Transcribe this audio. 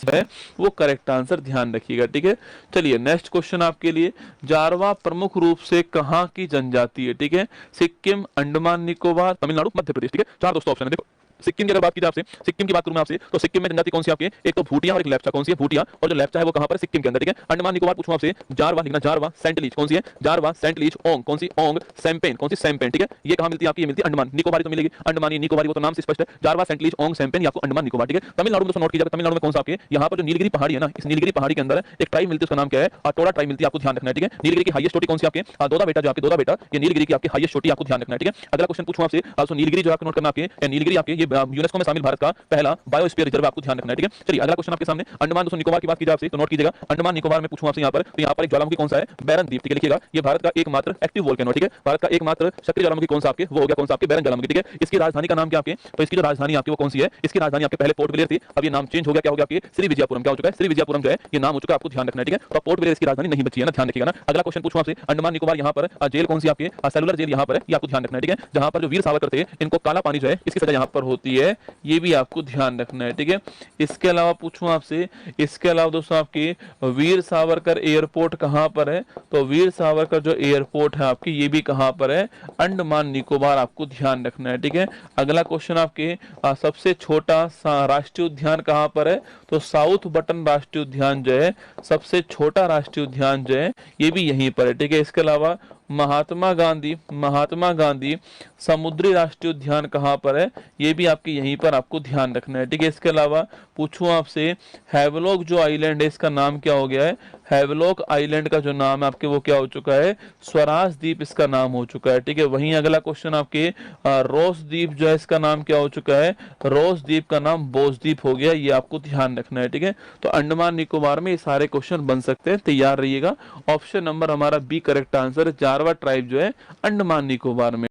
है वो correct answer ध्यान रखिएगा, ठीक है। चलिए नेक्स्ट क्वेश्चन आपके लिए, जारवा प्रमुख रूप से कहाँ की जनजाति है, ठीक है। सिक्किम, अंडमान निकोबार, तमिलनाडु, मध्य प्रदेश, ठीक है। चार दोस्तों ऑप्शन है, देखो सिक्किम की अगर बात की जाए आपसे, सिक्किम की बात करूं मैं आपसे, तो सिक्किम में जनजाति कौन सी आपके, एक तो भूटिया और एक लेप्चा, कौन सी है, भूटिया, और जो लेप्चा है वो कहां पर है, सिक्किम के अंदर, ठीक है। अंडमान निकोबार पूछूं आपसे, जारवा लिखना, जारवा, सेंटलीज कौन सी है, जारवा, सेंटलीज, ओंग कौन सी, ओंग, सैम्पेन कौन सी, सैम्पेन, ठीक है। ये कहां मिलती है आपकी, ये मिलती है अंडमान निकोबारी तो मिलेगी, अंडमानी निकोबारी वो तो नाम से स्पष्ट है, जारवा, सेंटलीज, ओंग, सैम्पेन, ये आपको अंडमान निकोबार, ठीक है। तमिलनाडु में तो नोट कीजिएगा, तमिलनाडु में कौन सा आपके, यहाँ पर जो नीलगिरी पहाड़ी है ना, इस नीलगिरी पहाड़ी के अंदर एक ट्राइब मिलती है, उसका नाम क्या है, टोडा ट्राइब मिलती है, आपको ध्यान रखना है, ठीक है। नीलगिरी की हाईएस्ट चोटी कौन सी आपके, दोदा बेटा, जो आपके दोदा बेटा, ये नीलगिरी की आपकी हाईएस्ट चोटी, आपको ध्यान रखना है, ठीक है। अगला क्वेश्चन पूछूं आपसे, सो नीलगिरी जो आपको नोट करना, आपके नीलगिरी आपके ये यूनेस्को में शामिल भारत का पहला बायोस्फीयर रिजर्व, आपको ध्यान रखना है, ठीक है। चलिए अगला क्वेश्चन आपके सामने, अंडमान दोस्तों निकोबार की बात की जाए आपसे, तो नोट कीजिएगा, अंडमान निकोबार में पूछूं आपसे यहाँ पर, तो यहाँ पर एक ज्वालामुखी कौन सा है, बैरन द्वीप, ठीक है, लिखिएगा। ये भारत का एकमात्र एक्टिव वोल्केनो, ठीक है, भारत का एकमात्र सक्रिय ज्वालामुखी कौन सा आपके, वो हो गया कौन सा आपके, बैरन ज्वालामुखी, ठीक है। इसकी राजधानी का नाम क्या आपके, तो इसकी जो राजधानी आपकी वो कौन सी है, इसकी राजधानी आपके पहले पोर्ट ब्लेयर थी, अब ये नाम चेंज हो गया, क्या हो गया आपके, श्री विजयपुरम, क्या हो चुका है, श्री विजयपुरम जो है ये नाम हो चुका है, आपको ध्यान रखना है, ठीक है। तो पोर्ट ब्लेयर इसकी राजधानी नहीं बची है ना, ध्यान रखिएगा ना। अगला क्वेश्चन पूछूं आपसे, अंडमान निकोबार यहाँ पर जेल कौन सी आपके, सेलुलर जेल यहाँ पर है, ये आपको ध्यान रखना है, ठीक है। जहां पर जो वीर सावरकर थे, इनको काला पानी जो है इसकी सजा यहाँ पर होती है, ये भी आपको ध्यान रखना है, ठीक है। इसके अलावा पूछूं आपसे, इसके अलावा दोस्तों आपकी वीर सावरकर एयरपोर्ट कहां पर है, तो वीर सावरकर जो एयरपोर्ट है आपकी ये भी कहां पर है, अंडमान निकोबार, आपको ध्यान रखना है, ठीक है। अगला क्वेश्चन आपके, सबसे छोटा राष्ट्रीय उद्यान कहां पर है, तो साउथ बटन राष्ट्रीय उद्यान जो है, सबसे छोटा राष्ट्रीय उद्यान जो है ये भी यहीं पर है, ठीक है। इसके अलावा महात्मा गांधी समुद्री राष्ट्रीय उद्यान कहां पर है, ये भी आपके यहीं पर आपको ध्यान रखना है, ठीक है। इसके अलावा पूछूं आपसे, हैवलॉक जो आइलैंड है इसका नाम क्या हो गया है, हैवलॉक आइलैंड का जो नाम है आपके वो क्या हो चुका है, स्वराज द्वीप इसका नाम हो चुका है, ठीक है। वहीं अगला क्वेश्चन आपके, रोस द्वीप जो है इसका नाम क्या हो चुका है, रोस द्वीप का नाम बोस द्वीप हो गया, ये आपको ध्यान रखना है, ठीक है। तो अंडमान निकोबार में ये सारे क्वेश्चन बन सकते हैं, तैयार रहिएगा। ऑप्शन नंबर हमारा B correct answer, Jarawa tribe जो है अंडमान निकोबार में।